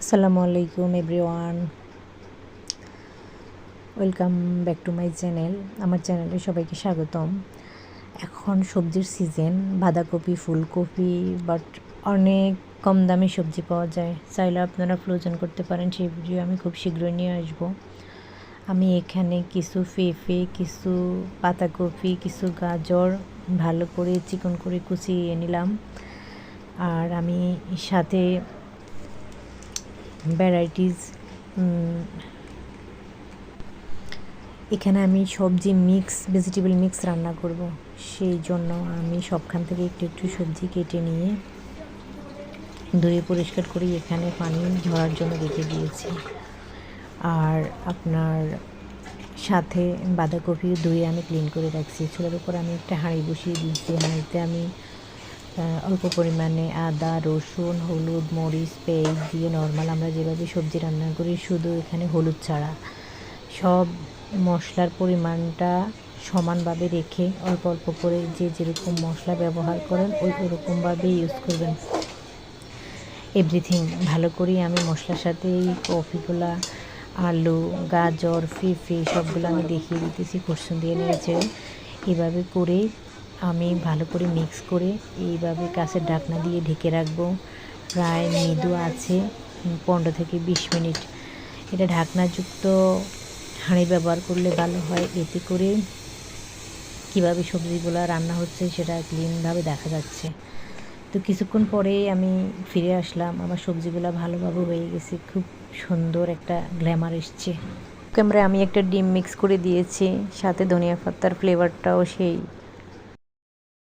আসসালামু আলাইকুম everyone, welcome back to my channel. আমার চ্যানেলে সবাইকে স্বাগতম। এখন সবজির সিজন, বাঁধাকপি, ফুলকপি, বাট অনেক কম দামে সবজি পাওয়া যায়। চাইলে আপনারা ফ্রোজেন করতে পারেন, সেই ভিডিও আমি খুব শীঘ্রই নিয়ে আসব। আমি এখানে কিছু পেঁপে, কিছু পাতাকপি, কিছু গাজর ভালো করে চিকন করে কুচিয়ে নিলাম। আর আমি সাথে ভ্যারাইটিস এখানে আমি সবজি মিক্স, ভেজিটেবল মিক্স রান্না করব। সেই জন্য আমি সবখান থেকে একটু একটু সবজি কেটে নিয়ে ধুয়ে পরিষ্কার করে এখানে পানি ঝরার জন্য রেখে দিয়েছি। আর আপনার সাথে বাঁধাকপি ধুয়ে আমি ক্লিন করে রাখছি। চুলার উপর আমি একটা হাঁড়ি বসিয়ে দিয়েছি। হাঁড়িতে আমি অল্প পরিমাণে আদা, রসুন, হলুদ, মরিচ, পেঁয়াজ দিয়ে নর্মাল আমরা যেভাবে সবজি রান্না করি, শুধু এখানে হলুদ ছাড়া সব মশলার পরিমাণটা সমানভাবে রেখে অল্প অল্প করে যে যেরকম মশলা ব্যবহার করেন ওরকমভাবে ইউজ করবেন। এভরিথিং ভালো করে আমি মশলার সাথে এই কপিগুলা, আলু, গাজর, পেঁপে সবগুলো আমি দেখিয়ে দিতেছি কড়সুন দিয়ে নিয়েছে। এভাবে করে আমি ভালো করে মিক্স করে এইভাবে কাঁচের ঢাকনা দিয়ে ঢেকে রাখবো। প্রায় মৃদু আছে 15 থেকে 20 মিনিট। এটা ঢাকনাযুক্ত হাঁড়ি ব্যবহার করলে ভালো হয়। এতে করে কীভাবে সবজিগুলো রান্না হচ্ছে সেটা ক্লিনভাবে দেখা যাচ্ছে। তো কিছুক্ষণ পরেই আমি ফিরে আসলাম। আমার সবজিগুলো ভালোভাবে হয়ে গেছে, খুব সুন্দর একটা গ্ল্যামার এসছে। ক্যামেরায় আমি একটা ডিম মিক্স করে দিয়েছি, সাথে ধনিয়া পাতার ফ্লেভারটাও সেই